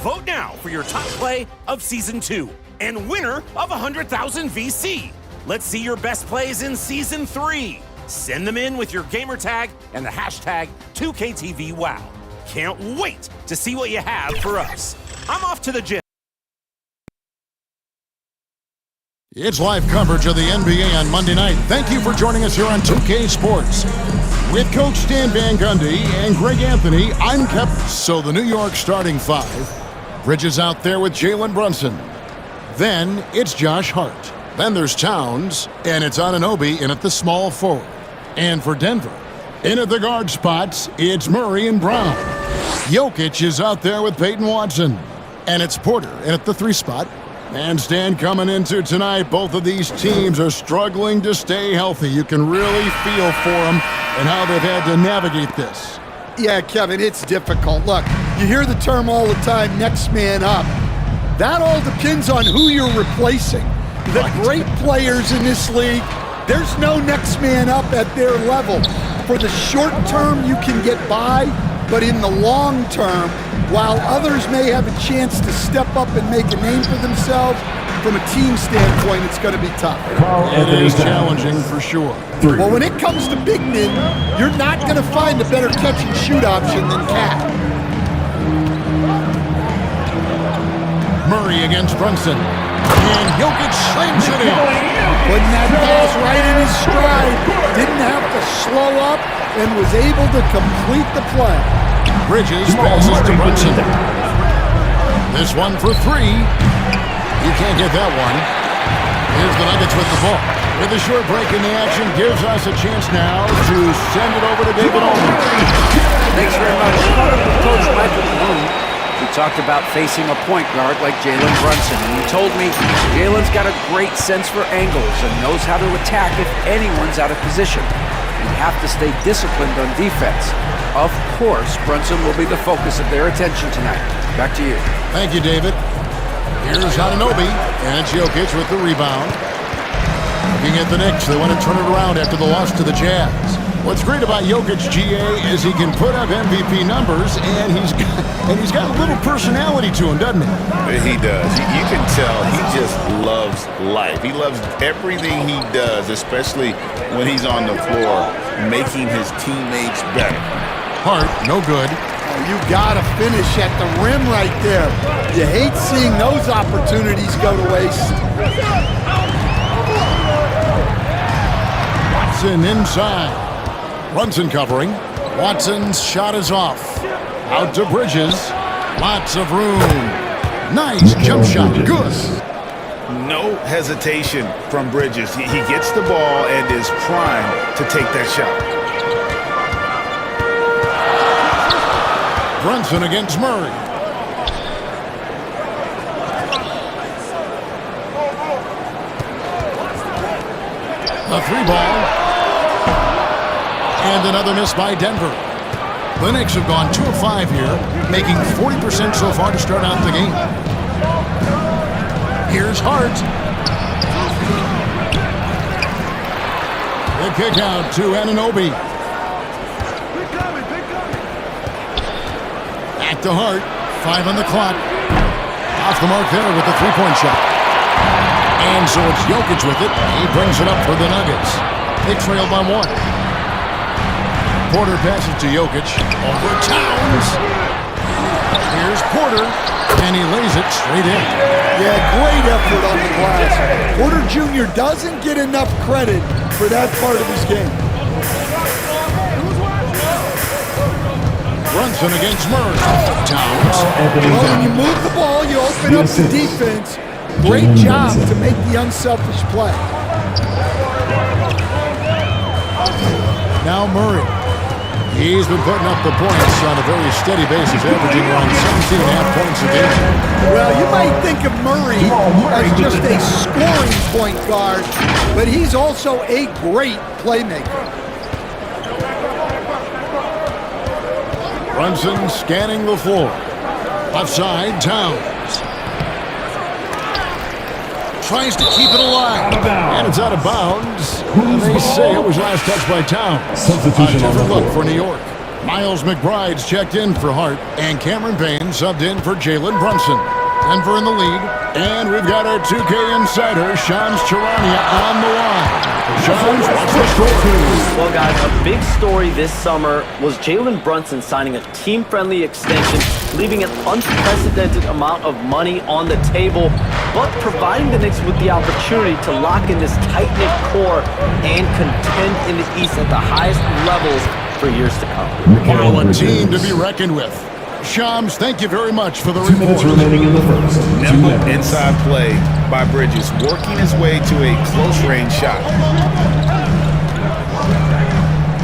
Vote now for your top play of Season 2 and winner of 100,000 VC. Let's see your best plays in Season 3. Send them in with your gamer tag and the hashtag 2KTVWow. Can't wait to see what you have for us. I'm off to the gym. It's live coverage of the NBA on Monday night. Thank you for joining us here on 2K Sports. With Coach Stan Van Gundy and Greg Anthony, I'm Kep. So the New York starting five. Bridges out there with Jalen Brunson. Then it's Josh Hart. Then there's Towns, and it's Anunoby in at the small forward. And for Denver, in at the guard spots, it's Murray and Brown. Jokic is out there with Peyton Watson. And it's Porter in at the 3 spot. And Stan, coming into tonight, both of these teams are struggling to stay healthy. You can really feel for them and how they've had to navigate this. Yeah, Kevin, it's difficult. Look, you hear the term all the time, next man up. That all depends on who you're replacing. The great players in this league, there's no next man up at their level. For the short term, you can get by, but in the long term, while others may have a chance to step up and make a name for themselves, from a team standpoint, it's going to be tough. It is challenging for sure. Well, when it comes to big men, you're not going to find a better catch-and-shoot option than Cat. Murray against Brunson. And Jokic slams it in. Putting that pass right in his stride. Didn't have to slow up and was able to complete the play. Bridges passes to Brunson. This one for 3. You can't get that one. Here's the Nuggets with the ball. With a short break in the action, gives us a chance now to send it over to David Aldridge. Thanks very much. Coach Michael Malone, we talked about facing a point guard like Jalen Brunson, and he told me Jalen's got a great sense for angles and knows how to attack if anyone's out of position. You have to stay disciplined on defense. Of course, Brunson will be the focus of their attention tonight. Back to you. Thank you, David. Here's Anunoby, and it's Jokic with the rebound. Looking at the Knicks, they want to turn it around after the loss to the Jazz. What's great about Jokic, GA, is he can put up MVP numbers, and he's got a little personality to him, doesn't he? He does. You can tell he just loves life. He loves everything he does, especially when he's on the floor, making his teammates better. Hart, no good. You gotta finish at the rim right there. You hate seeing those opportunities go to waste. Watson inside. Brunson covering. Watson's shot is off. Out to Bridges. Lots of room. Nice jump shot. Good. No hesitation from Bridges. He gets the ball and is primed to take that shot. Brunson against Murray. A 3 ball. And another miss by Denver. The Knicks have gone 2 of 5 here, making 40% so far to start out the game. Here's Hart. The kick out to Anunoby. Back to Hart. 5 on the clock. Off the mark there with the 3-point shot. And so it's Jokic with it. He brings it up for the Nuggets. They trail by 1. Porter passes to Jokic. Over Towns. Here's Porter. And he lays it straight in. Yeah, great effort on the glass. Porter Jr. doesn't get enough credit for that part of his game. Brunson against Murray. Towns. Well, when you move the ball, you open up the defense. Great job to make the unselfish play. Now Murray. He's been putting up the points on a very steady basis, averaging around 17.5 points a game. Well, you might think of Murray as just a scoring point guard, but he's also a great playmaker. Brunson scanning the floor. Left side, Towns. Tries to keep it alive. And it's out of bounds. And they say it was last touched by Towns. A different look for New York. Miles McBride's checked in for Hart, and Cameron Payne subbed in for Jalen Brunson. Denver in the lead, and we've got our 2K insider, Shams Charania, on the line. Shams, what's the score? Well, guys, a big story this summer was Jalen Brunson signing a team-friendly extension, leaving an unprecedented amount of money on the table, but providing the Knicks with the opportunity to lock in this tight-knit core and contend in the East at the highest levels for years to come. Wow, a team to be reckoned with. Shams, thank you very much for the report. 2 minutes remaining in the first. Nimble inside play by Bridges, working his way to a close-range shot.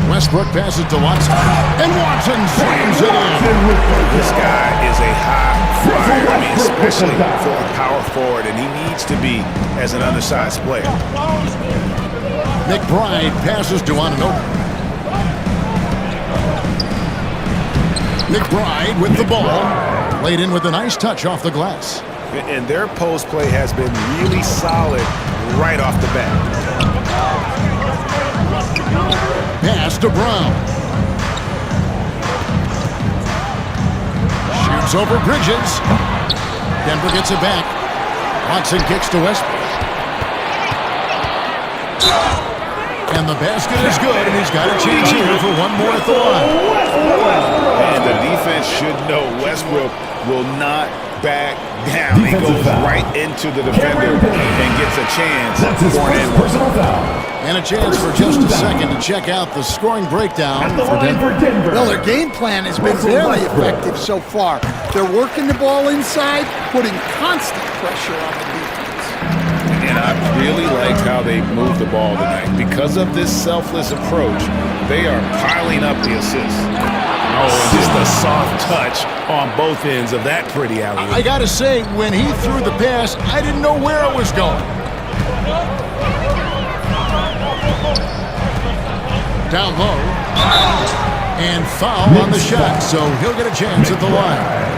Westbrook passes to Watson, and Watson slams it in. This guy is a high flyer, I mean, especially for a power forward, and he needs to be as an undersized player. McBride passes to Anunoby. McBride with the ball, laid in with a nice touch off the glass. And their post play has been really solid right off the bat. Pass to Brown. Shoots over Bridges. Denver gets it back. Watson kicks to Westbrook. And the basket is good, and he's got a chance here for one more at the line. And the defense should know Westbrook will not back down. He goes right into the defender and gets a chance for an and And a chance for just a second to check out the scoring breakdown for Denver. Well, their game plan has been very effective so far. They're working the ball inside, putting constant pressure on the defense. And I really liked how they moved the ball tonight. Because of this selfless approach, they are piling up the assists. Oh, and just a soft touch on both ends of that pretty alley. I gotta say, when he threw the pass, I didn't know where it was going. Down low. And foul on the shot, so he'll get a chance at the line.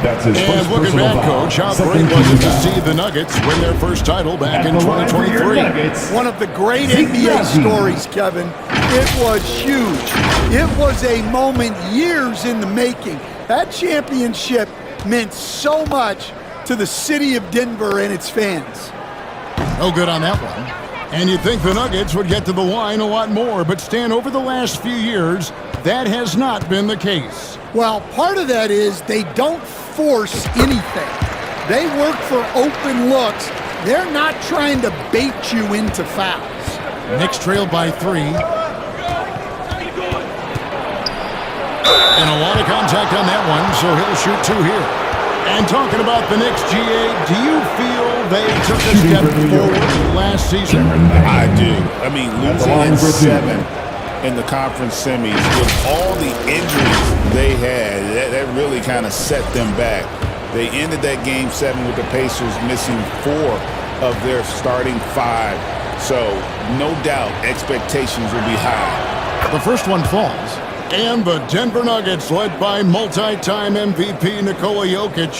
That's his And first look at that, Coach. How great was it to see the Nuggets win their first title back in 2023? One of the great NBA stories, Kevin. It was huge. It was a moment years in the making. That championship meant so much to the city of Denver and its fans. No good on that one. And you'd think the Nuggets would get to the line a lot more, but Stan, over the last few years, that has not been the case. Well, part of that is they don't force anything. They work for open looks. They're not trying to bait you into fouls. Knicks trailed by 3. And a lot of contact on that one, so he'll shoot 2 here. And talking about the Knicks, GA, do you feel they took a step forward last season? I do. I mean, losing in 7 in the conference semis with all the injuries they had, that really kind of set them back. They ended that game 7 with the Pacers missing 4 of their starting 5. So, no doubt, expectations will be high. The first one falls. And the Denver Nuggets, led by multi-time MVP Nikola Jokic.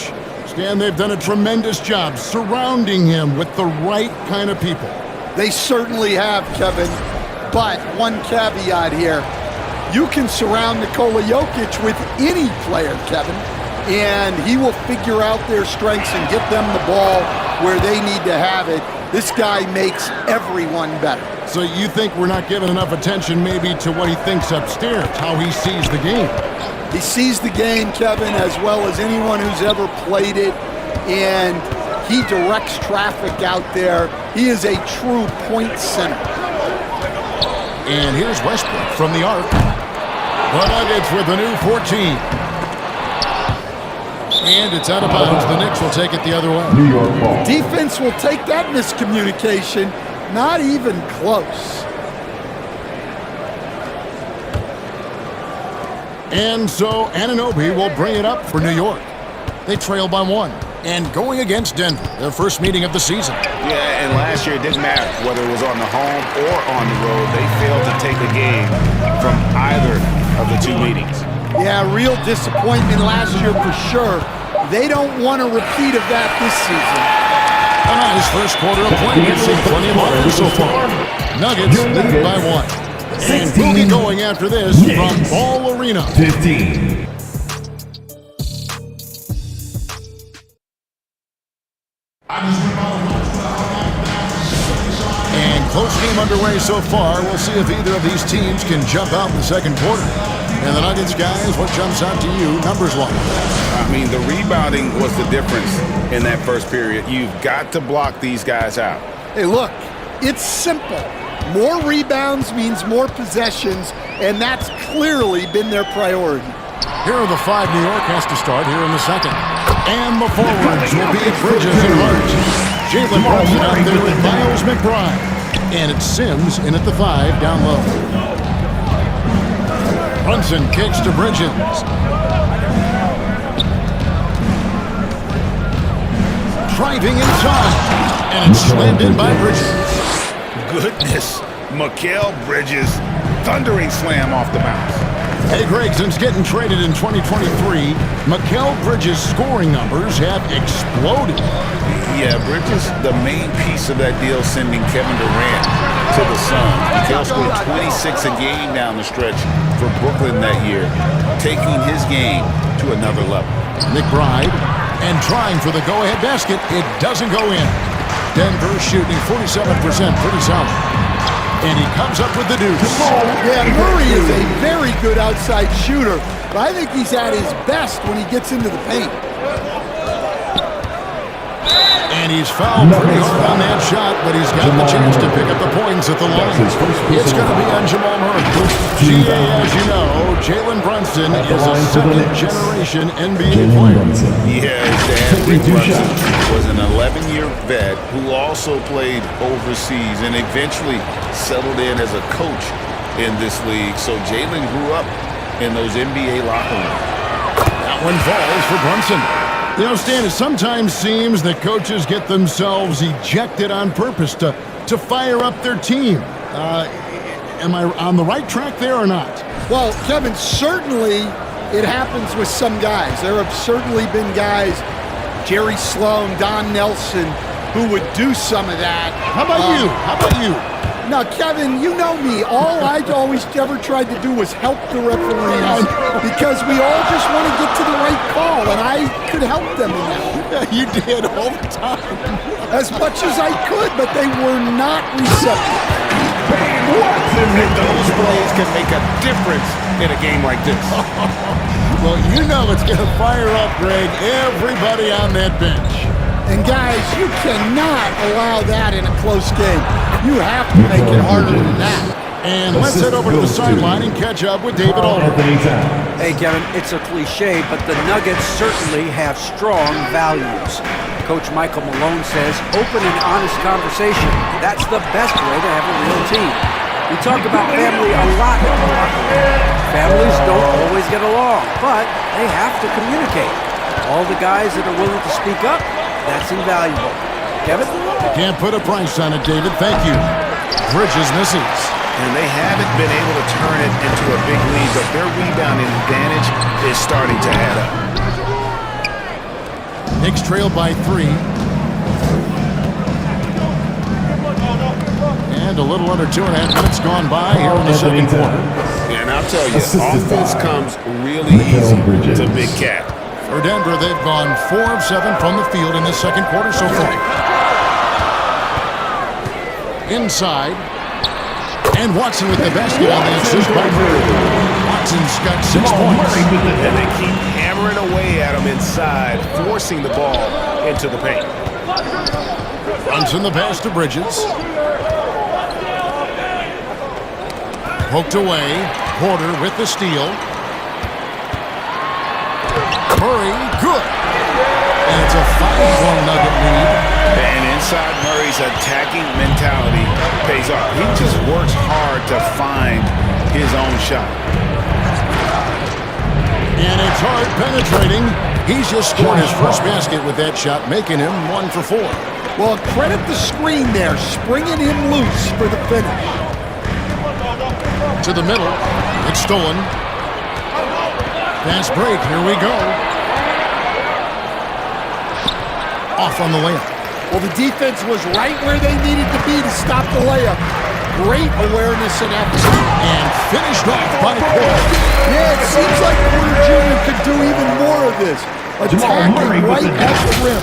Stan, they've done a tremendous job surrounding him with the right kind of people. They certainly have, Kevin. But one caveat here. You can surround Nikola Jokic with any player, Kevin, and he will figure out their strengths and get them the ball where they need to have it. This guy makes everyone better. So you think we're not giving enough attention maybe to what he thinks upstairs, how he sees the game? He sees the game, Kevin, as well as anyone who's ever played it, and he directs traffic out there. He is a true point center. And here's Westbrook from the arc. The Nuggets with a new 14. And it's out of bounds. The Knicks will take it the other way. New York ball. Defense will take that miscommunication. Not even close. And so Anunoby will bring it up for New York. They trail by 1. And going against Denver, their first meeting of the season. Yeah, and last year it didn't matter whether it was on the home or on the road. They failed to take a game from either of the 2 meetings. Yeah, real disappointment last year for sure. They don't want a repeat of that this season. A nice first quarter of play. We've seen plenty of offense so far. Nuggets lead by 1. And we'll be going after this from Ball Arena. 15. And close game underway so far. We'll see if either of these teams can jump out in the second quarter. And the Nuggets, guys, what jumps out to you numbers-wise? I mean, the rebounding was the difference in that first period. You've got to block these guys out. Hey, look, it's simple. More rebounds means more possessions, and that's clearly been their priority. Here are the five New York has to start here in the second. And the forwards will be Bridges and Hart. Jalen Brunson out there with Miles McBride. And it's Sims in at the 5 down low. Brunson kicks to Bridges. Driving inside. And it's slammed in by Bridges. Goodness, Mikal Bridges, thundering slam off the bounce. Hey, Greg, since getting traded in 2023, Mikal Bridges' scoring numbers have exploded. Yeah, Bridges, the main piece of that deal, sending Kevin Durant to the Suns. Mikal scored 26 a game down the stretch for Brooklyn that year, taking his game to another level. McBride, and trying for the go-ahead basket. It doesn't go in. Denver shooting 47%, pretty solid. And he comes up with the deuce. Yeah, Murray is a very good outside shooter, but I think he's at his best when he gets into the paint. And he's fouled pretty hard on that shot, but he's got the chance to pick up the points at the line. It's going to be on Jamal Murray. GA, as you know, Jalen Brunson is a second-generation NBA player. Yeah, his dad, Rick Brunson, was an 11-year vet who also played overseas and eventually settled in as a coach in this league. So Jalen grew up in those NBA locker rooms. That one falls for Brunson. You know, Stan, it sometimes seems that coaches get themselves ejected on purpose to fire up their team. Am I on the right track there or not? Well, Kevin, certainly it happens with some guys. There have certainly been guys, Jerry Sloan, Don Nelson, who would do some of that. How about you? How about you? Now, Kevin, you know me. All I always ever tried to do was help the referees because we all just want to get to the right call, and I could help them in that. You did all the time. As much as I could, but they were not receptive. And those plays can make a difference in a game like this. Well, you know it's going to fire up, Greg, everybody on that bench. And guys, you cannot allow that in a close game. You have to make it harder than that. And let's head over to the sideline and catch up with David Aldridge. Hey, Kevin, it's a cliche, but the Nuggets certainly have strong values. Coach Michael Malone says, open and honest conversation. That's the best way to have a real team. We talk about family a lot in the locker room. Families don't always get along, but they have to communicate. All the guys that are willing to speak up, that's invaluable. Kevin? Can't put a price on it, David. Thank you. Bridges misses. And they haven't been able to turn it into a big lead, but their rebounding advantage is starting to add up. Knicks trail by 3. And a little under 2.5 minutes gone by here in the second quarter. And I'll tell you, offense comes really easy to Big Cat. For Denver, they've gone 4 of 7 from the field in this second quarter so far. Inside. And Watson with the basket on the assist by Murray. Watson's got 6 points. And they keep hammering away at him inside, forcing the ball into the paint. Brunson the pass to Bridges. Poked away. Porter with the steal. Murray, good. And it's a 5-point Nugget lead. And inside Murray's attacking mentality pays off. He just works hard to find his own shot. And it's hard penetrating. He's just scored his first basket with that shot, making him 1 for 4. Well, credit the screen there, springing him loose for the finish. To the middle. It's stolen. Fast break. Here we go. Off on the layup. Well, the defense was right where they needed to be to stop the layup. great awareness and effort. And finished off by Porter. Yeah, it seems like Porter Jr. could do even more of this. Attacking right at the rim.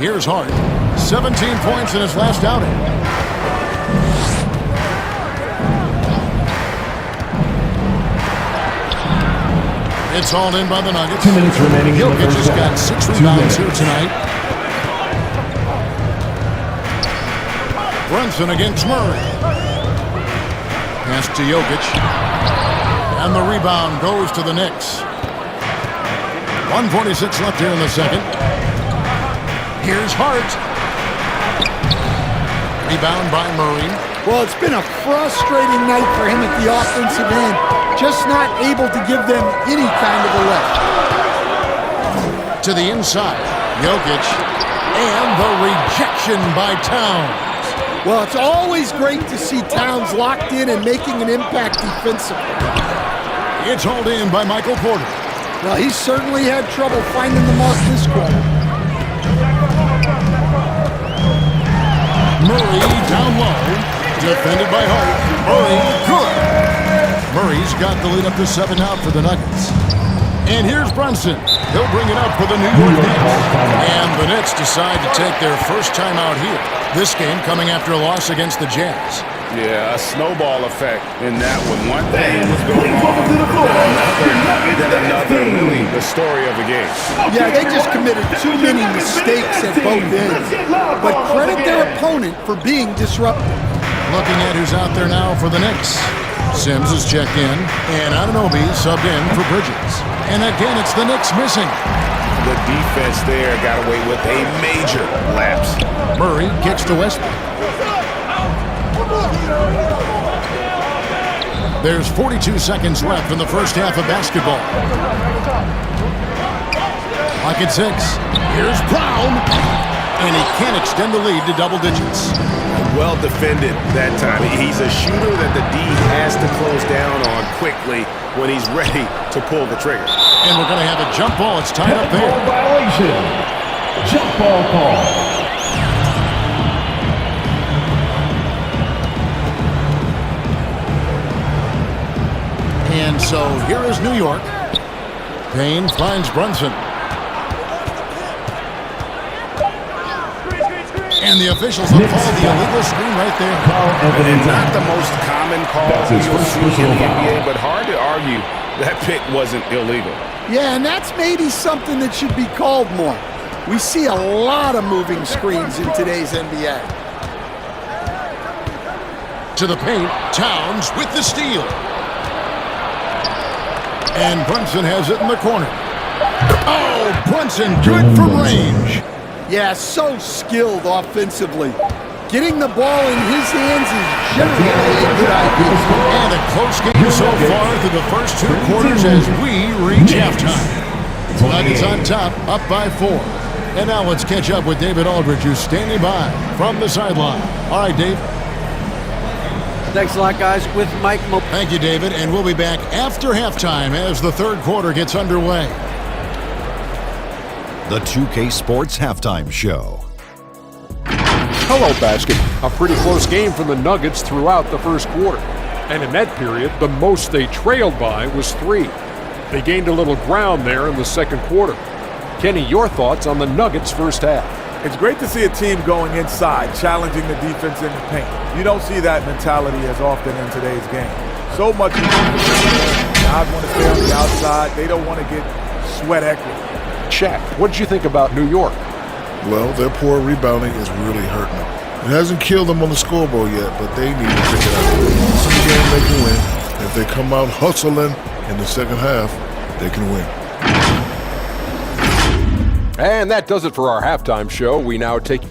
Here's Hart. 17 points in his last outing. It's hauled in by the Nuggets. 2 minutes remaining in the Jokic first has got half. 6 2 rebounds minutes. here tonight. Brunson against Murray. Pass to Jokic. And the rebound goes to the Knicks. 1:46 left here in the second. Here's Hart. Rebound by Murray. Well, it's been a frustrating night for him at the offensive end. Just not able to give them any kind of a lift. To the inside. Jokic. And the rejection by Towns. Well, it's always great to see Towns locked in and making an impact defensively. It's hauled in by Michael Porter. Well, he certainly had trouble finding the mark this quarter. Murray down low. Defended by Hart. Murray, good. Murray's got the lead up to 7 out for the Nuggets. And here's Brunson. He'll bring it up for the New York Knicks. And the Knicks decide to take their first time out here. This game coming after a loss against the Jazz. Yeah, a snowball effect in that one. One thing was going on, then another, really the story of the game. Yeah, they just committed too many mistakes at both ends. But credit their opponent for being disruptive. Looking at who's out there now for the Knicks. Sims is checked in, and Anunoby subbed in for Bridges. And again, it's the Knicks missing. The defense there got away with a major lapse. Murray kicks to Westbrook. There's 42 seconds left in the first half of basketball. Clock at 6. Here's Brown. And he can't extend the lead to double digits. Well defended that time. He's a shooter that the D has to close down on quickly when he's ready to pull the trigger. And we're going to have a jump ball. It's tied up there. Violation. Jump ball call. And so here is New York. Payne finds Brunson. And the officials will call the illegal screen right there. Not the most common call That's his you'll first see in the personal foul. NBA, but hard to argue that pick wasn't illegal. Yeah, and that's maybe something that should be called more. We see a lot of moving screens in today's NBA. To the paint, Towns with the steal. And Brunson has it in the corner. Oh, Brunson good from range. Yeah, so skilled offensively. Getting the ball in his hands is generally a good idea. And a close game so far through the first 2 quarters as we reach halftime. Nuggets on top, up by 4. And now let's catch up with David Aldridge, who's standing by from the sideline. All right, Dave. Thanks a lot, guys. With Mike Mo. Thank you, David. And we'll be back after halftime as the third quarter gets underway. The 2K Sports Halftime Show. Hello, Basket. A pretty close game for the Nuggets throughout the first quarter. And in that period, the most they trailed by was 3. They gained a little ground there in the second quarter. Kenny, your thoughts on the Nuggets' first half? It's great to see a team going inside, challenging the defense in the paint. You don't see that mentality as often in today's game. So much guys want to stay on the outside. They don't want to get sweat equity. Shaq, what did you think about New York? Well, their poor rebounding is really hurting them. It hasn't killed them on the scoreboard yet, but they need to pick it up. Some game they can win. If they come out hustling in the second half, they can win. And that does it for our halftime show. We now take...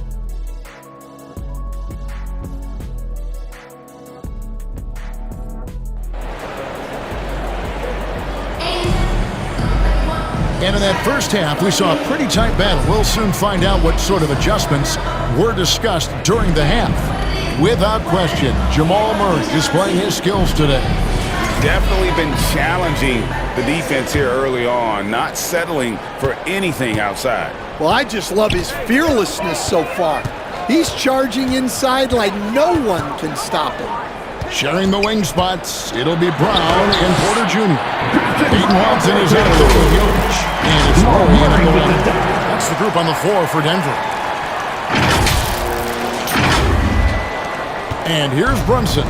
And in that first half, we saw a pretty tight battle. We'll soon find out what sort of adjustments were discussed during the half. Without question, Jamal Murray displaying his skills today. Definitely been challenging the defense here early on, not settling for anything outside. Well, I just love his fearlessness so far. He's charging inside like no one can stop him. Sharing the wing spots, it'll be Brown and Porter Jr. Peyton Watson is out there with Jokic. And it's Murray in at the line. That's the group on the floor for Denver. And here's Brunson.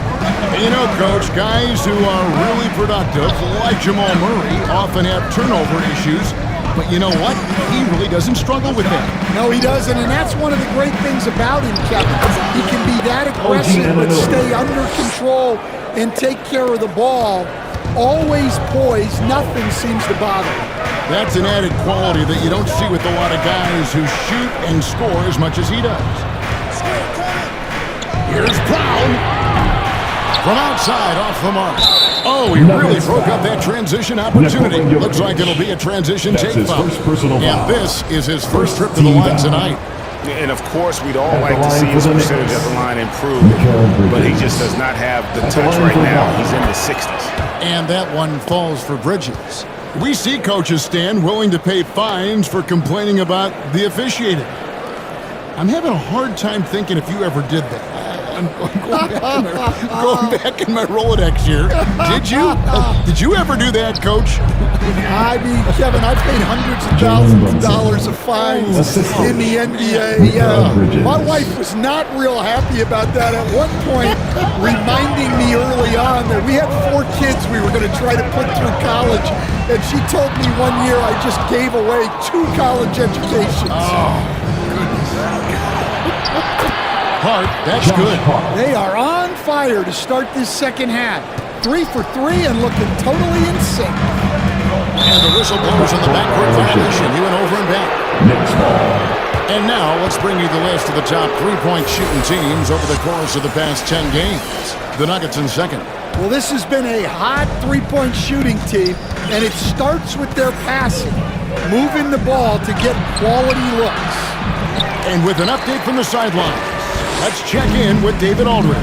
You know, Coach, guys who are really productive, like Jamal Murray, often have turnover issues. But you know what? He really doesn't struggle with that. No, he doesn't, and that's one of the great things about him, Kevin. He can be that aggressive but stay under control and take care of the ball. Always poised, nothing seems to bother him. That's an added quality that you don't see with a lot of guys who shoot and score as much as he does. Here's Brown. From outside, off the mark. Oh, he really broke up that transition opportunity. Looks like it'll be a transition take foul. And this is his first trip to the line tonight. And of course, we'd all like to see his percentage at the line improve, but he just does not have the touch right now. He's in the 60s. And that one falls for Bridges. We see coaches stand willing to pay fines for complaining about the officiating. I'm having a hard time thinking if you ever did that. I'm going back in my Rolodex here. Did you? Did you ever do that, Coach? I mean, Kevin, I paid hundreds of thousands of dollars of fines in the NBA. My wife was not real happy about that at one point, reminding me early on that we had 4 kids we were going to try to put through college. And she told me one year I just gave away 2 college educations. Oh, goodness. Hart, that's good. They are on fire to start this second half. 3 for 3 and looking totally in sync. And the whistle blows on the backcourt violation. He went over and back. And now let's bring you the list of the top 3-point shooting teams over the course of the past 10 games. The Nuggets in second. Well, this has been a hot 3-point shooting team, and it starts with their passing, moving the ball to get quality looks. And with an update from the sideline, let's check in with David Aldridge.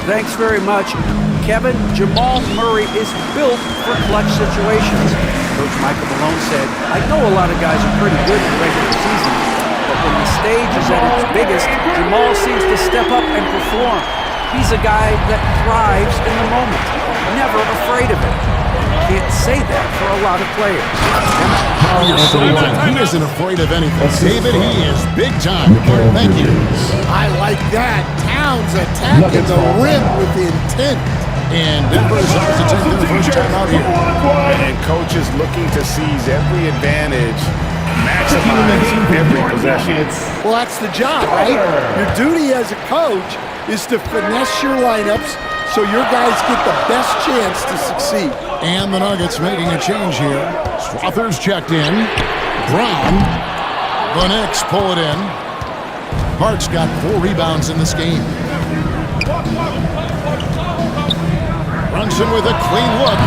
Thanks very much. Kevin, Jamal Murray is built for clutch situations. Coach Michael Malone said, I know a lot of guys are pretty good in the regular season, but when the stage is at its biggest, Jamal seems to step up and perform. He's a guy that thrives in the moment, never afraid of it. Can't say that for a lot of players. You're so right. He isn't afraid of anything. David, he is big time. Thank you. I like that. Towns attacking the rim with intent. And Denver is off to take their first time out here. And coach is looking to seize every advantage, maximize every possession. Well, that's the job, right? Your duty as a coach is to finesse your lineups so your guys get the best chance to succeed. And the Nuggets making a change here. Strother's checked in. Brown. The Knicks pull it in. Hart's got 4 rebounds in this game. Brunson with a clean look.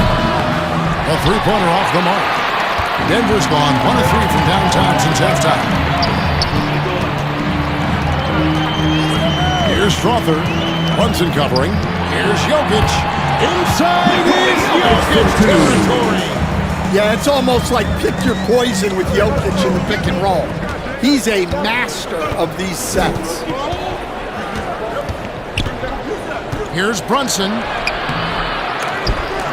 A 3-pointer off the mark. Denver's gone 1 of 3 from downtown since halftime. Here's Strother. Brunson covering. Here's Jokic. Inside is Jokic territory. Yeah, it's almost like pick your poison with Jokic in the pick and roll. He's a master of these sets. Here's Brunson.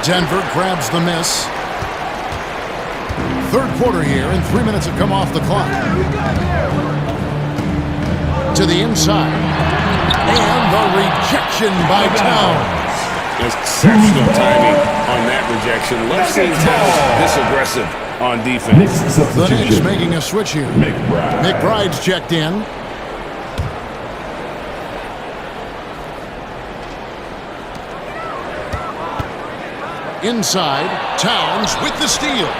Denver grabs the miss. Third quarter here, and 3 minutes have come off the clock. To the inside. And the rejection by Towns. Exceptional timing on that rejection. Love seeing Towns this aggressive on defense. The Knicks making a switch here. McBride's checked in. Inside, Towns with the steal.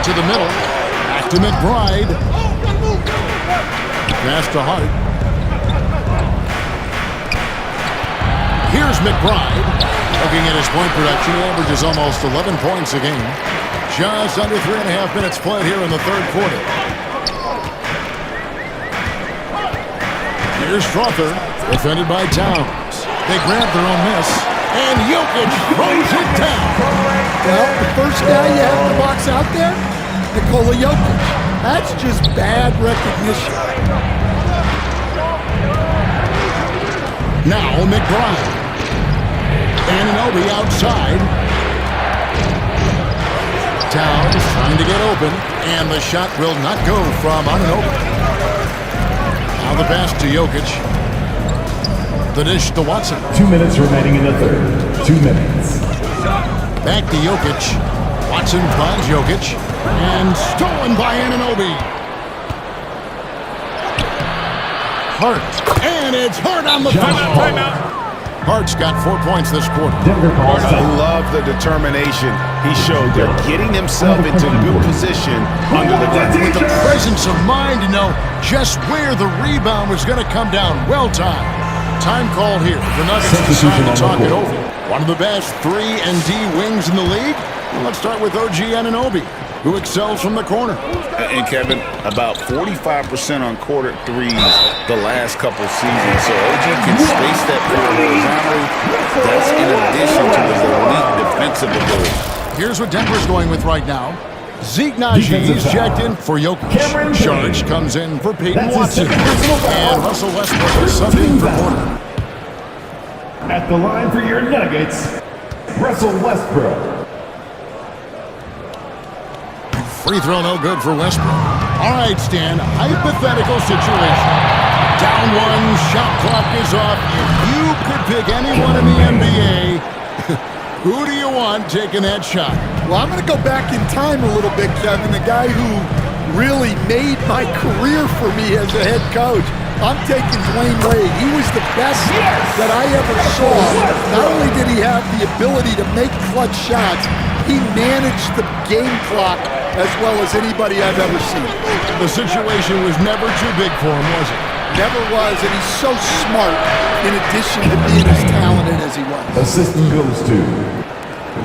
To the middle, back to McBride. Pass to Hart. Here's McBride. Looking at his point production, he averages almost 11 points a game. Just under 3.5 minutes played here in the third quarter. Here's Strother, defended by Towns. They grab their own miss, and Jokic throws it down. Well, the first guy you have to box out there, Nikola Jokic. That's just bad recognition. Now McBride. Anunoby outside. Towns trying to get open, and the shot will not go from Anunoby. Now the pass to Jokic. The dish to Watson. 2 minutes remaining in the third. 2 minutes. Back to Jokic. Watson finds Jokic. And stolen by Anunoby. Hart. And it's Hart on the foul. Hart's got 4 points this quarter. I love the determination he showed there, getting himself into good position under the gun. With the presence of mind to know just where the rebound was going to come down. Well timed. Time called here. The Nuggets decide to talk it over. One of the best 3 and D wings in the league. Well, let's start with OG Anunoby, who excels from the corner. And Kevin, about 45% on quarter threes the last couple seasons. So OG can space that floor horizontally. That's in addition to his elite defensive ability. Here's what Denver's going with right now. Zeke Najee's checked in for Jokic. Sharge comes in for Peyton Watson. And Russell Westbrook is subbed in for Porter. At the line for your Nuggets, Russell Westbrook. Free throw no good for Westbrook. All right, Stan, hypothetical situation. Down one, shot clock is off. If you could pick anyone in the NBA, who do you want taking that shot? Well, I'm going to go back in time a little bit, Kevin. The guy who really made my career for me as a head coach. I'm taking Dwayne Wade. He was the best that I ever saw. Not only did he have the ability to make clutch shots, he managed the game clock as well as anybody I've ever seen. The situation was never too big for him, was it? Never was, and he's so smart in addition to being as talented as he was. Assistant goes to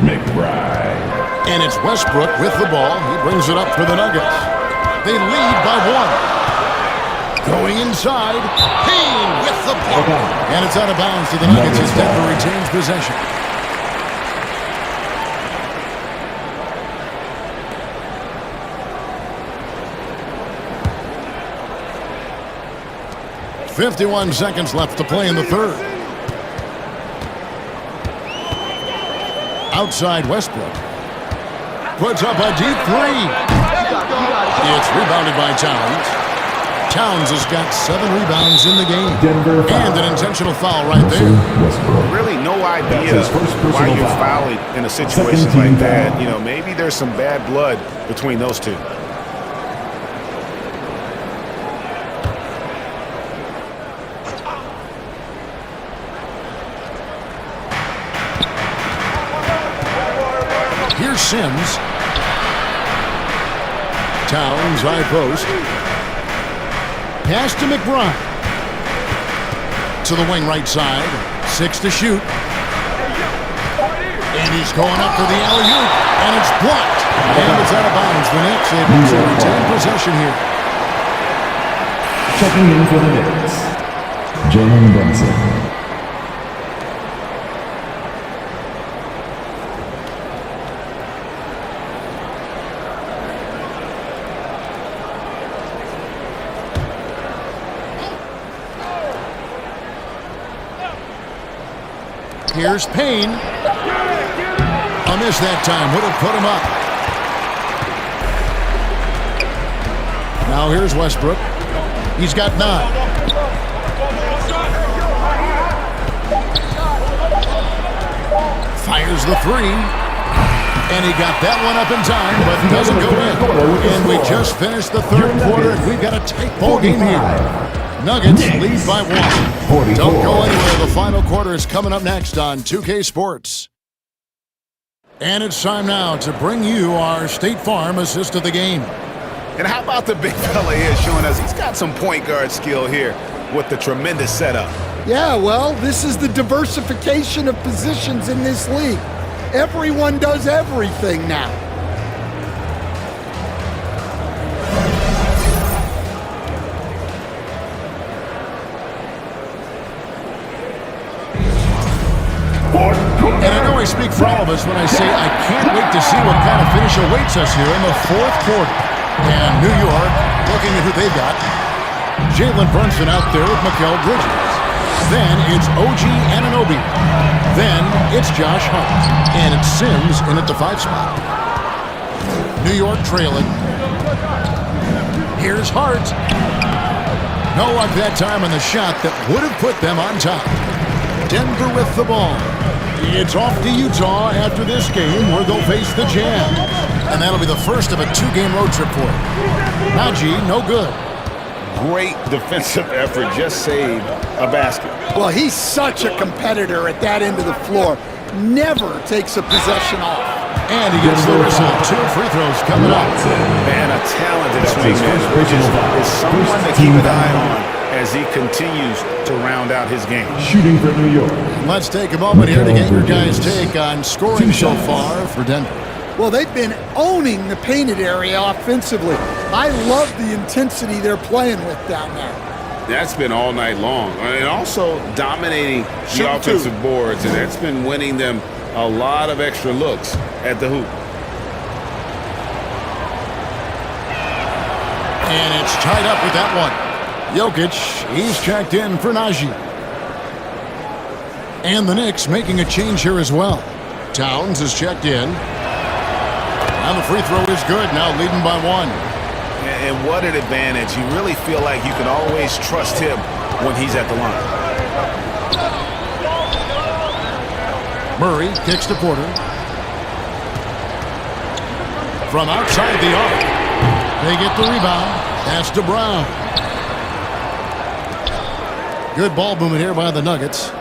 McBride. And it's Westbrook with the ball. He brings it up for the Nuggets. They lead by 1. Going inside, Payne with the block. And it's out of bounds to the Nuggets as Denver retains possession. .51 seconds left to play in the third. Outside Westbrook. Puts up a deep 3. It's rebounded by Towns. Towns has got 7 rebounds in the game. And an intentional foul right there. Really no idea why you're fouling in a situation like that. You know, maybe there's some bad blood between those two. Here's Sims. Towns, high post. Pass to McBride. To the wing right side. 6 to shoot. And he's going up for the alley-oop. And it's blocked. And it's out of bounds. The Knicks able to retain possession here. Checking in for the Knicks, Jalen Brunson. Here's Payne. A miss that time. Would have put him up. Now here's Westbrook. He's got 9. Fires the 3. And he got that one up in time, but doesn't go in. And we just finished the third quarter, and we've got a tight ball game here. Nuggets lead by 1. Don't go anywhere. The final quarter is coming up next on 2K Sports. And it's time now to bring you our State Farm assist of the game. And how about the big fella here showing us he's got some point guard skill here with the tremendous setup. Yeah, well, this is the diversification of positions in this league. Everyone does everything now. And I know I speak for all of us when I say I can't wait to see what kind of finish awaits us here in the fourth quarter. And New York looking at who they've got. Jalen Brunson out there with Mikal Bridges. Then it's OG Anunoby. Then it's Josh Hart. And it's Sims in at the 5 spot. New York trailing. Here's Hart. No luck that time on the shot that would have put them on top. Denver with the ball. It's off to Utah after this game where they'll face the Jazz. And that'll be the first of a 2-game road trip for him. Najee, no good. Great defensive effort, just saved a basket. Well, he's such a competitor at that end of the floor. Never takes a possession off. And he gets the whistle. 2 free throws coming up. Man, a talented swingman is someone to keep an eye on as he continues to round out his game. Shooting for New York. Let's take a moment here to get your guys' take on scoring so far for Denver. Well, they've been owning the painted area offensively. I love the intensity they're playing with down there. That's been all night long. And also dominating the offensive boards, and that's been winning them a lot of extra looks at the hoop. And it's tied up with that one. Jokic, he's checked in for Najee. And the Knicks making a change here as well. Towns is checked in. And the free throw is good, now leading by 1. And what an advantage. You really feel like you can always trust him when he's at the line. Murray kicks to Porter. From outside the arc. They get the rebound. Pass to Brown. Good ball movement here by the Nuggets.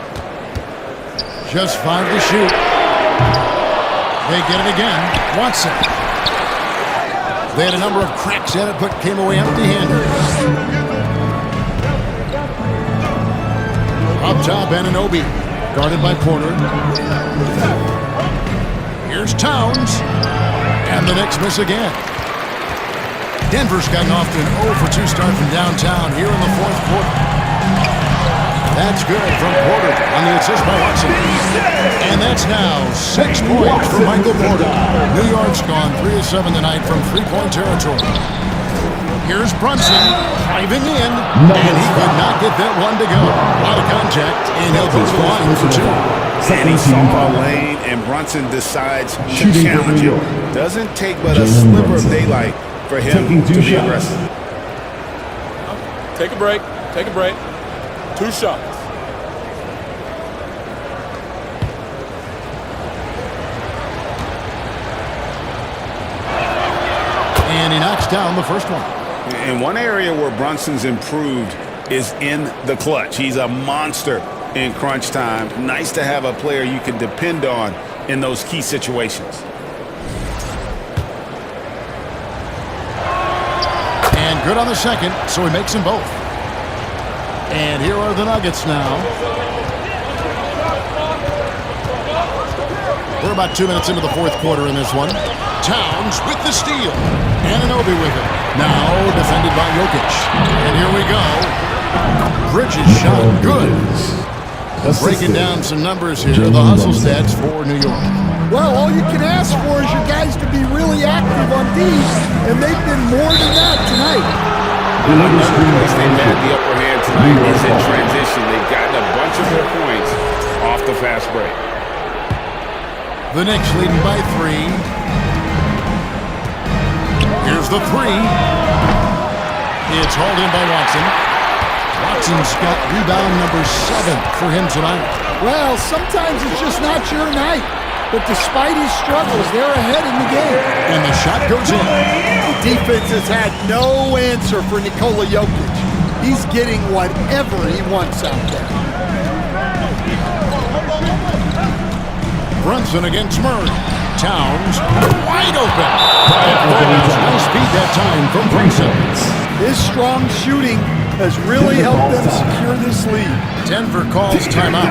Just 5 to shoot. They get it again. Watson. They had a number of cracks at it, but came away empty-handed. Up top, Anunoby. Guarded by Porter. Here's Towns. And the Knicks miss again. Denver's gotten off to an 0-for-2 start from downtown here in the 4th quarter. That's good from Porter on the assist by Watson. And that's now 6 points for Michael Porter. New York's gone 3 of 7 tonight from 3-point territory. Here's Brunson driving in, and he could not get that one to go. A lot of contact, and he'll go flying for 2. And he saw a lane, and Brunson decides to challenge him. Doesn't take but a sliver of daylight for him to be aggressive. Take a break. Take a break. 2 shots. And he knocks down the first one. And one area where Brunson's improved is in the clutch. He's a monster in crunch time. Nice to have a player you can depend on in those key situations. And good on the second, so he makes them both. And here are the Nuggets now. We're about 2 minutes into the 4th quarter in this one. Towns with the steal. Anunoby with it. Now defended by Jokic. And here we go. Bridges shot good. Breaking down some numbers here. The hustle stats for New York. Well, all you can ask for is your guys to be really active on D, and they've been more than that tonight. Another place they've had the upper hand tonight is in transition. They've gotten a bunch of their points off the fast break. The Knicks leading by 3. Here's the 3. It's hauled in by Watson. Watson's got rebound number 7 for him tonight. Well, sometimes it's just not your night. But despite his struggles, they're ahead in the game. And the shot goes in. The defense has had no answer for Nikola Jokic. He's getting whatever he wants out there. Brunson against Murray. Towns wide open. Nice speed that time from Brunson. His strong shooting has really helped them secure this lead. Denver calls timeout.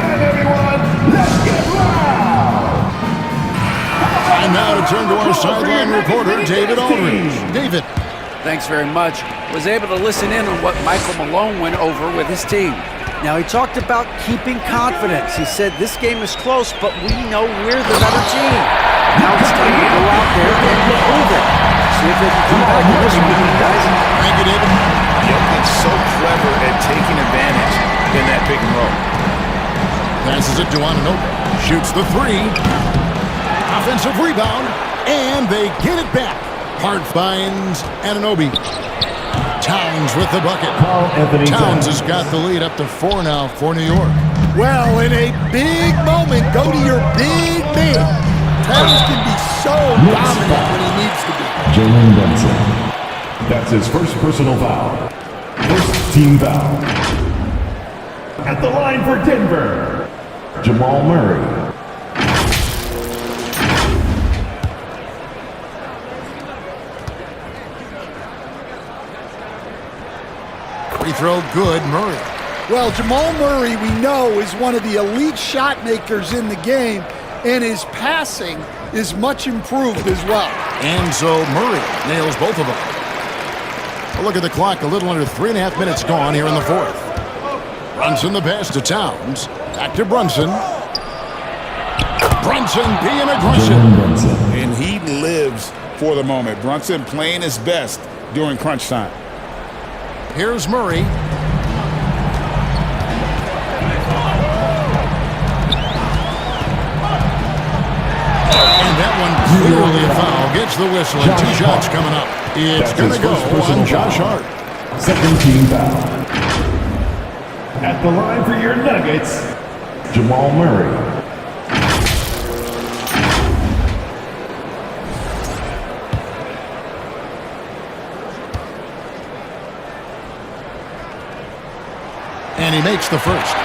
And now to turn to our sideline reporter, David Aldridge. David. Thanks very much. Was able to listen in on what Michael Malone went over with his team. Now, he talked about keeping confidence. He said this game is close, but we know we're the better team. Now it's time to go out there and prove it. See if they can come back with this one, guys. Thank you, David. Jokic's so clever at taking advantage in that pick and roll. Passes it to Anunoby. Shoots the three. Offensive rebound. And they get it back. Hart finds Anunoby. Towns with the bucket. Towns has got the lead up to 4 now for New York. Well, in a big moment, go to your big man. Towns can be so dominant when he needs to be. Jalen Brunson. That's his first personal foul. First team foul. At the line for Denver, Jamal Murray. Free throw good, Murray. Well, Jamal Murray, we know, is one of the elite shot makers in the game, and his passing is much improved as well. And so Murray nails both of them. A look at the clock, a little under 3.5 minutes gone here in the fourth. Brunson the pass to Towns. Back to Brunson. Brunson being aggressive. And he lives for the moment. Brunson playing his best during crunch time. Here's Murray. And that one clearly a foul. Gets the whistle and 2 shots coming up. It's going to go on Josh Hart. Second team foul. At the line for your Nuggets, Jamal Murray. And he makes the first.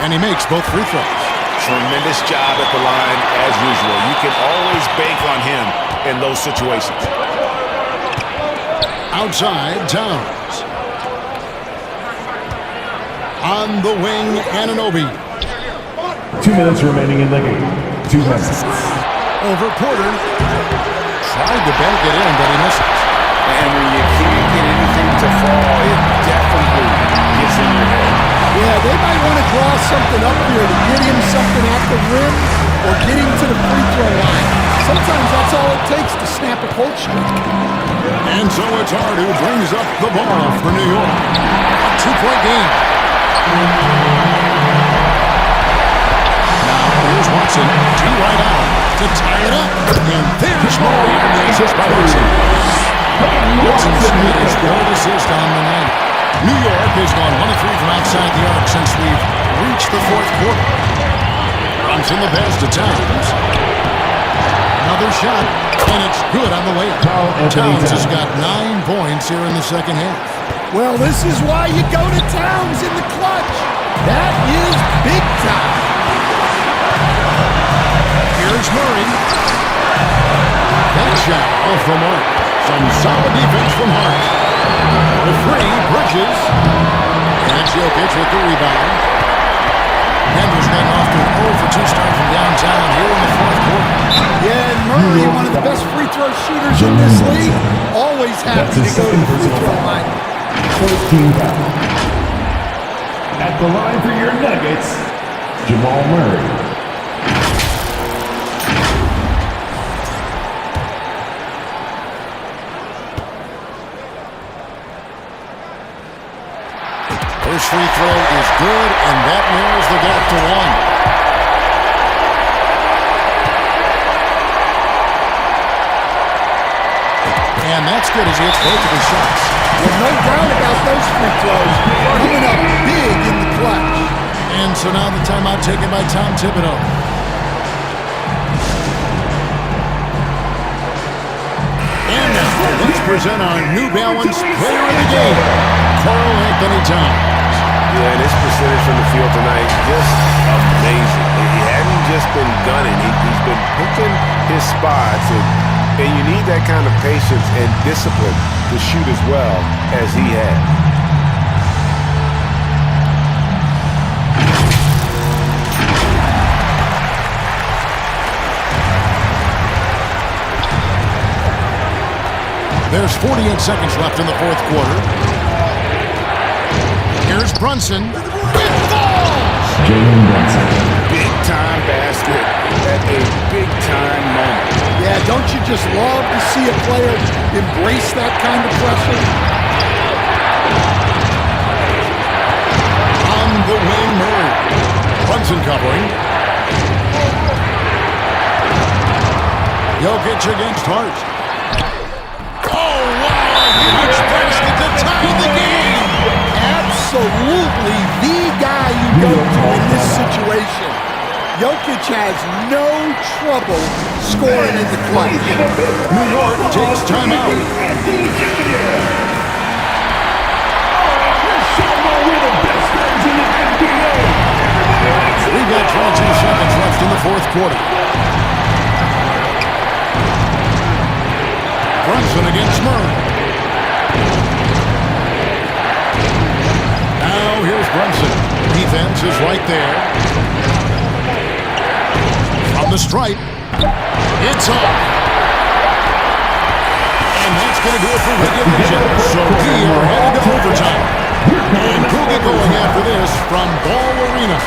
And he makes both free throws. Tremendous job at the line as usual. You can always bank on him in those situations. Outside, Towns. On the wing, Anunoby. 2 minutes remaining in the game. 2 minutes. Over Porter. Tried to bank it in, but he misses. And when you can't get anything to fall, it definitely gets in your head. Yeah, they might want to draw something up here to get him something at the rim or get him to the free throw line. Sometimes that's all it takes to snap a cold streak. And so it's Hart who brings up the ball for New York. A 2-point game. Now here's Watson. 2 right out to tie it up. And there's Murray on the assist by Watson. Watson's made his 3rd assist on the night. New York has gone 1 of 3 from outside the arc since we've reached the 4th quarter. Brunson the pass to Towns. Another shot, and it's good on the way up. Towns has got 9 points here in the second half. Well, this is why you go to Towns in the clutch. That is big time. Here's Murray. That shot off the mark. Some solid defense from Hart. The free, Bridges. And that's Jokic with the rebound. Denver's gotten off to an 0 for 2 start from downtown here in the 4th quarter. Yeah, and Murray, one of the best free throw shooters in this league, always happy to go to the free throw line. 14 foul. At the line for your Nuggets, Jamal Murray. First free throw is good, and that narrows the gap to 1. And that's good as he hits both of his shots. Well, no doubt about those free throws. Coming up big in the clutch. And so now the timeout taken by Tom Thibodeau. And now let's present our New Balance player of the game, Karl Anthony Towns. Yeah, and his percentage from the field tonight, just amazing. He hadn't just been gunning. He's been picking his spots, and you need that kind of patience and discipline to shoot as well as he had. There's 48 seconds left in the fourth quarter. Here's Brunson. It falls! Jalen Brunson. Big-time basket at a big-time moment. Yeah, don't you just love to see a player embrace that kind of pressure? On the wing, Murray. Brunson covering. Jokic against Hart. Oh, wow! Huge basket to tie the game! Absolutely the guy you go to in this situation. Jokic has no trouble scoring in the clutch. New York takes timeout. We've got 22 seconds left in the fourth quarter. Brunson against Murray. Now here's Brunson. Defense is right there. From the stripe. It's off. And that's going to do it for regulation. So we are headed to overtime. And we'll get going after this from Ball Arena.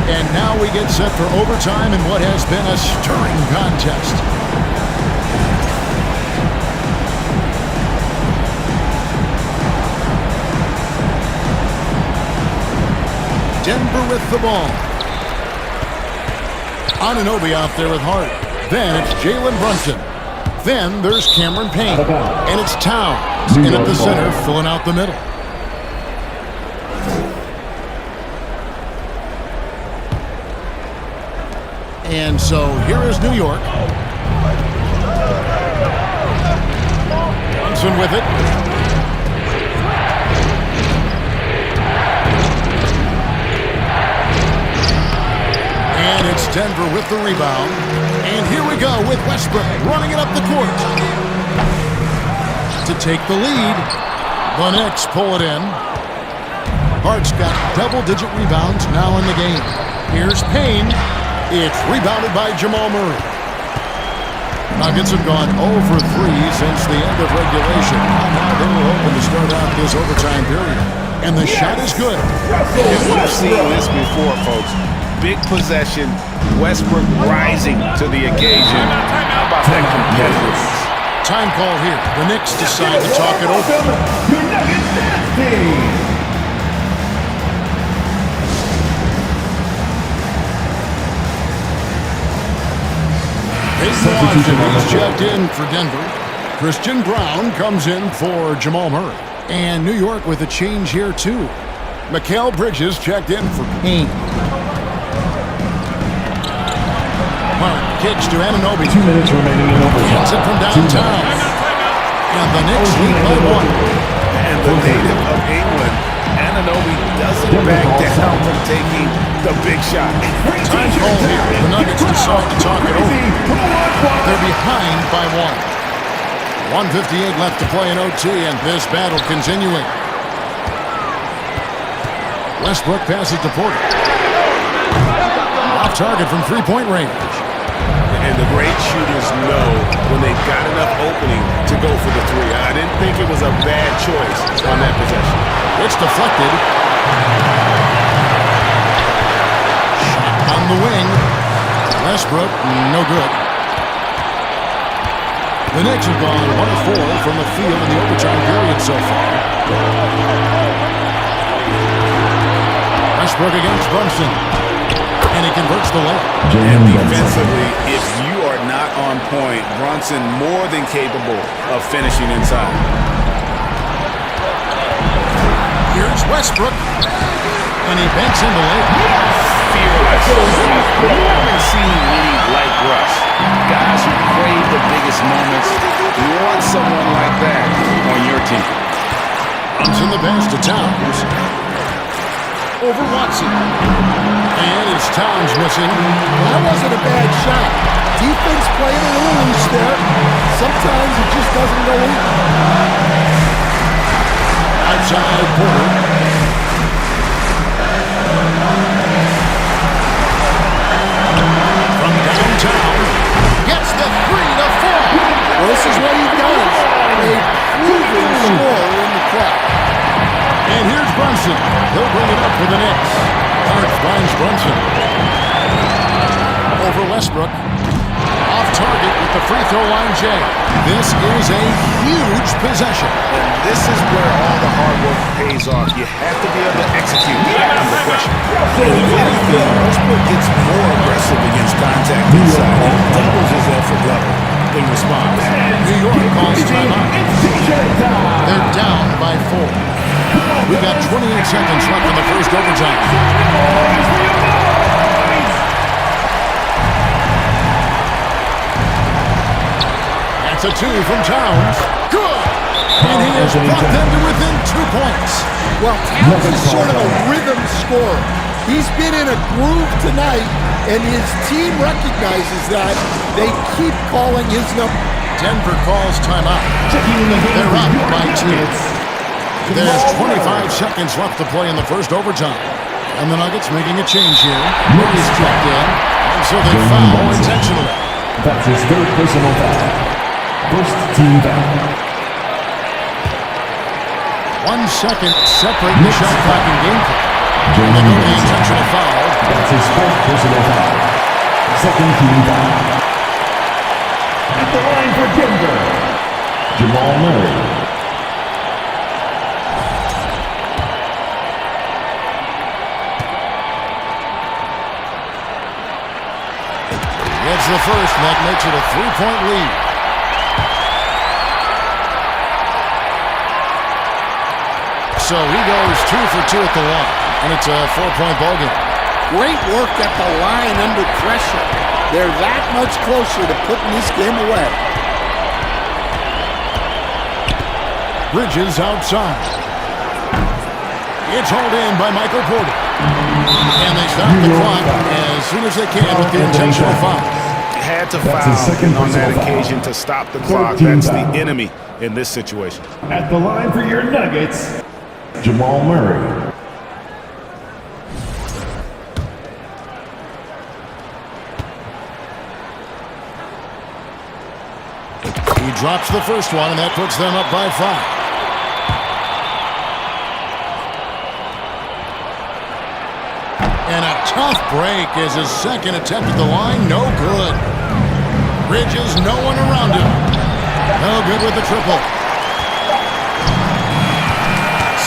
And now we get set for overtime in what has been a stirring contest. Denver with the ball. Anunoby out there with Hart. Then it's Jalen Brunson. Then there's Cameron Payne. And it's Towns. And at the center, filling out the middle. And so here is New York. Brunson with it. And it's Denver with the rebound. And here we go with Westbrook running it up the court. To take the lead. The Knicks pull it in. Hart's got double-digit rebounds now in the game. Here's Payne. It's rebounded by Jamal Murray. Nuggets have gone 0 for 3 since the end of regulation. Now they were hoping to start out this overtime period. And the shot is good. And we've seen this before, folks. Big possession, Westbrook rising to the occasion. How about that competitiveness? Time call here. The Knicks decide to talk it over. Your Nuggets nasty. He's checked in for Denver. Christian Brown comes in for Jamal Murray. And New York with a change here, too. Mikal Bridges checked in for Payne. Mark kicks to Anunoby. 2 minutes remaining in overtime. Gets it from downtown. And the Knicks lead by 1. And the native of England, Anunoby doesn't back down from taking the big shot. Time call here. The Nuggets decide to talk it over. They're behind by 1. 1:58 left to play in OT, and this battle continuing. Westbrook passes to Porter. Off target from three-point range. And the great shooters know when they've got enough opening to go for the three. I didn't think it was a bad choice on that possession. It's deflected. Shot on the wing. Westbrook, no good. The Knicks have gone 1 of 4 from the field in the overtime period so far. Westbrook against Brunson. And he converts the layup. And defensively, if you are not on point, Brunson more than capable of finishing inside. Here's Westbrook. And he banks in the layup. Fearless. We haven't seen many like Russ. Guys who crave the biggest moments. You want someone like that on your team. Brunson the pass to Towns. over Watson. And it's Towns missing. Well, that wasn't a bad shot. Defense playing a little loose there. Sometimes it just doesn't go in. Outside Porter. From downtown. Gets the 3 to 4. Well, this is what he does. A proven scorer in the club. And here's Brunson. He'll bring it up for the Knicks. Hart finds Brunson. Over Westbrook. Off target with the free throw line, Jay. This is a huge possession. And this is where all the hard work pays off. You have to be able to execute under pressure. And if anything, Westbrook gets more aggressive against contact inside. He doubles his effort level in response. New York calls timeout. They're down by 4. We've got 28 seconds left in the first overtime. That's a 2 from Towns. Good! And he has brought them to within 2 points. Well, Towns is sort of a rhythm scorer. He's been in a groove tonight, and his team recognizes that. They keep calling his number. Denver calls timeout. They're up by 2. There's 25 seconds left to play in the first overtime. And the Nuggets making a change here. Murray's checked in, and so they foul intentionally. That's his third personal foul. First team foul. 1 second separate the shot clock and game clock. And they go to the intentional foul. That's his fourth personal foul. Second team foul. At the line for Denver, Jamal Murray. Gets the first, and that makes it a 3-point lead. So he goes 2 for 2 at the line, and it's a 4-point ballgame. Great work at the line under pressure. They're that much closer to putting this game away. Bridges outside. It's hauled in by Michael Porter. And they stop the clock as soon as they can with the intentional foul. Had to foul on that occasion to stop the clock. That's the enemy in this situation. At the line for your Nuggets, Jamal Murray. He drops the first one, and that puts them up by 5. And a tough break is his second attempt at the line. No good. Bridges, no one around him. No good with the triple.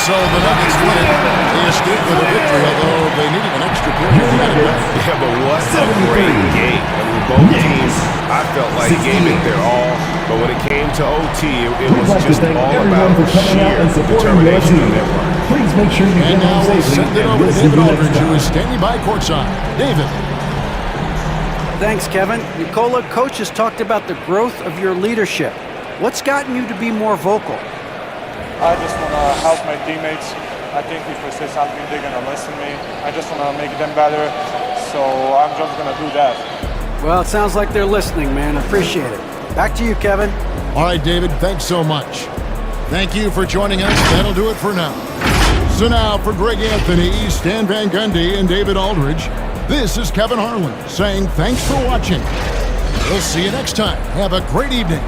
So the Nuggets win it. They escape with a victory, although they needed an extra period to get it back. Yeah, but what a great game. I mean, both teams, I felt like gave it their all. But when it came to OT, it was just all about sheer determination on their part. Please make sure you and get now home we'll safely. send it over to David Aldridge, who is standing by courtside. David. Thanks, Kevin. Nikola, coach has talked about the growth of your leadership. What's gotten you to be more vocal? I just want to help my teammates. I think if I say something, they're going to listen to me. I just want to make them better, so I'm just going to do that. Well, it sounds like they're listening, man. I appreciate it. Back to you, Kevin. All right, David, thanks so much. Thank you for joining us. That'll do it for now. So now, for Greg Anthony, Stan Van Gundy, and David Aldridge, this is Kevin Harlan saying thanks for watching. We'll see you next time. Have a great evening.